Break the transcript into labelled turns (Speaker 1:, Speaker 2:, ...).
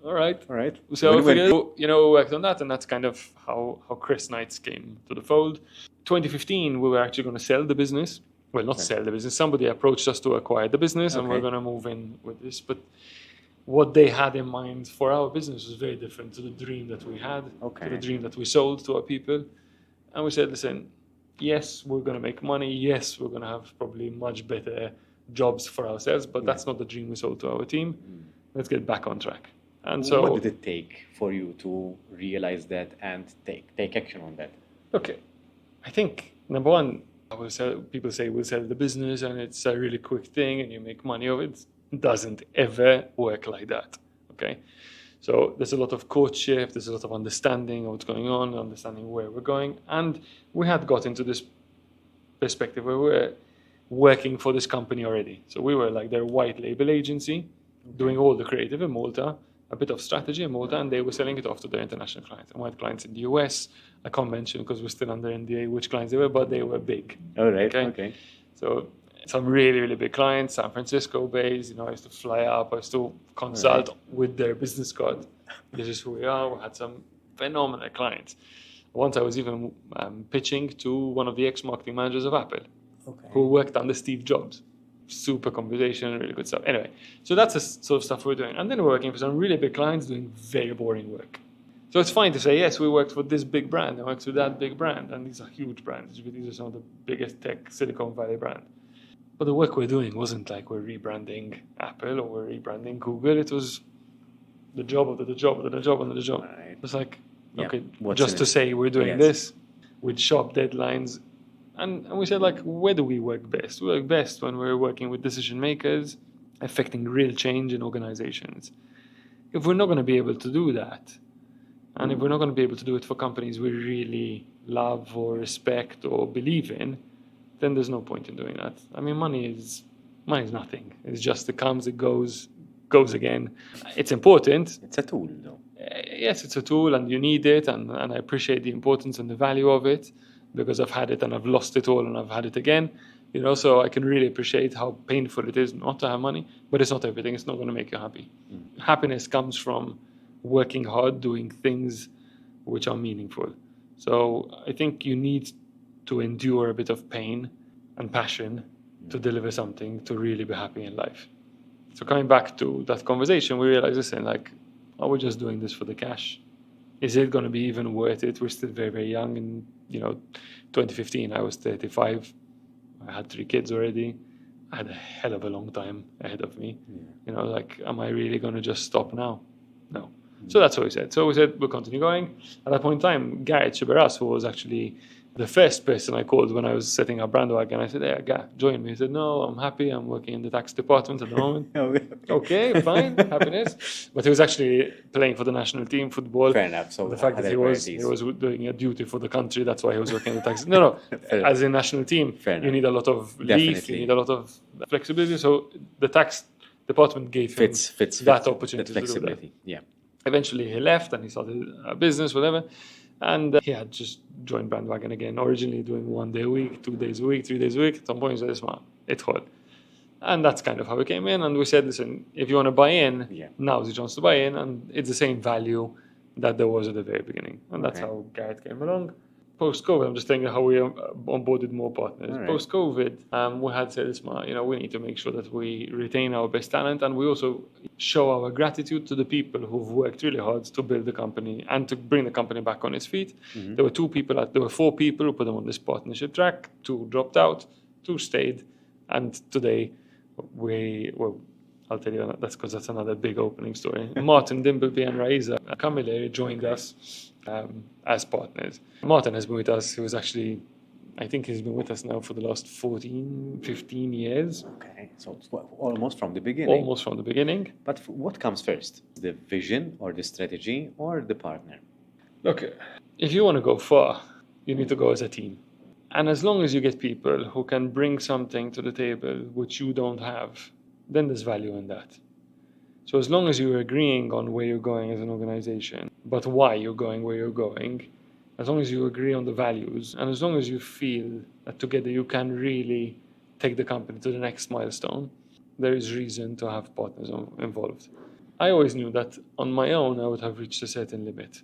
Speaker 1: all right.
Speaker 2: All right.
Speaker 1: So we
Speaker 2: When-
Speaker 1: figured, we worked on that, and that's kind of how Chris Knights came to the fold. 2015, we were actually going to sell the business. Well, not sell the business. Somebody approached us to acquire the business, and we're
Speaker 2: Okay.
Speaker 1: going to move in with this. But what they had in mind for our business was very different to the dream that we had,
Speaker 2: Okay.
Speaker 1: to the dream that we sold to our people. And we said, listen, yes, we're going to make money. Yes, we're going to have probably much better jobs for ourselves, but that's not the dream we sold to our team. Let's get back on track. And so,
Speaker 2: what did it take for you to realize that and take action on that?
Speaker 1: okay, I think number one, people say we'll sell the business and it's a really quick thing and you make money of it. It doesn't ever work like that. Okay. So there's a lot of courtship, there's a lot of understanding of what's going on, understanding where we're going. And we had got into this perspective where we're working for this company already. So we were like their white label agency, doing all the creative in Malta, a bit of strategy in Malta, and they were selling it off to their international clients. And we had clients in the US. I can't mention because we're still under NDA which clients they were, but they were big.
Speaker 2: All right. Okay.
Speaker 1: So some really, really big clients, San Francisco based. I used to fly up. I used to consult with their business card. This is who we are. We had some phenomenal clients. Once I was even pitching to one of the ex-marketing managers of Apple, who worked under Steve Jobs. Super conversation, really good stuff. Anyway, so that's the sort of stuff we're doing. And then we're working for some really big clients doing very boring work. So it's fine to say, yes, we worked for this big brand, I worked for that big brand, and these are huge brands. These are some of the biggest tech Silicon Valley brands. But the work we're doing wasn't like we're rebranding Apple or we're rebranding Google. It was the job of the job of the job of the job.
Speaker 2: Right.
Speaker 1: It's like,
Speaker 2: Yeah.
Speaker 1: okay,
Speaker 2: What's
Speaker 1: just
Speaker 2: in
Speaker 1: to
Speaker 2: it?
Speaker 1: say we're doing
Speaker 2: Yes.
Speaker 1: this with sharp deadlines. And we said, like, where do we work best? We work best when we're working with decision makers, affecting real change in organizations. If we're not going to be able to do that, and if we're not going to be able to do it for companies we really love or respect or believe in, then there's no point in doing that. I mean, money is nothing. It's just it comes, it goes again. It's important.
Speaker 2: It's a tool, though.
Speaker 1: Yes, it's a tool and you need it, and I appreciate the importance and the value of it because I've had it and I've lost it all and I've had it again. So I can really appreciate how painful it is not to have money, but it's not everything. It's not going to make you happy. Happiness comes from working hard, doing things which are meaningful. So I think you need to endure a bit of pain and passion to deliver something to really be happy in life. So coming back to that conversation, we realized, listen, like, are we just doing this for the cash? Is it going to be even worth it? We're still very, very young. In 2015, I was 35. I had 3 kids already. I had a hell of a long time ahead of me. Like, am I really going to just stop now? No. So that's what we said. So we said we'll continue going. At that point in time, Garrett Chibaras, who was actually the first person I called when I was setting up Brandwagon, I said, hey, Garrett, join me. He said, no, I'm happy. I'm working in the tax department at the moment. Okay, fine, happiness. But he was actually playing for the national team football.
Speaker 2: Fair enough. So
Speaker 1: The fact that he was doing a duty for the country, that's why he was working in the tax. No. As a national team, you need a lot of leave,
Speaker 2: Definitely.
Speaker 1: you need a lot of flexibility. So the tax department gave him that opportunity
Speaker 2: that
Speaker 1: to do that.
Speaker 2: flexibility. Yeah.
Speaker 1: Eventually he left and he started a business, whatever. And he had just joined Brandwagon again, originally doing 1 day a week, 2 days a week, 3 days a week. At some point he said, "Isma, it's hard." And that's kind of how we came in. And we said, listen, if you want to buy in, now's the chance to buy in. And it's the same value that there was at the very beginning. And that's how Garrett came along. Post-COVID, I'm just thinking how we onboarded more partners.
Speaker 2: Right.
Speaker 1: Post-COVID, we had said, we need to make sure that we retain our best talent, and we also show our gratitude to the people who've worked really hard to build the company and to bring the company back on its feet. There were 4 people who put them on this partnership track. 2 dropped out, 2 stayed, and today I'll tell you that's because that's another big opening story. Martin Dimbleby and Raiza Camilleri joined us as partners. Martin has been with us. I think he's been with us now for the last 14, 15 years.
Speaker 2: Okay, so it's almost from the beginning.
Speaker 1: Almost from the beginning.
Speaker 2: But what comes first? The vision or the strategy or the partner?
Speaker 1: Look, if you want to go far, you need to go as a team. And as long as you get people who can bring something to the table which you don't have, then there's value in that. So as long as you're agreeing on where you're going as an organization, but why you're going where you're going, as long as you agree on the values, and as long as you feel that together you can really take the company to the next milestone, there is reason to have partners involved. I always knew that on my own I would have reached a certain limit.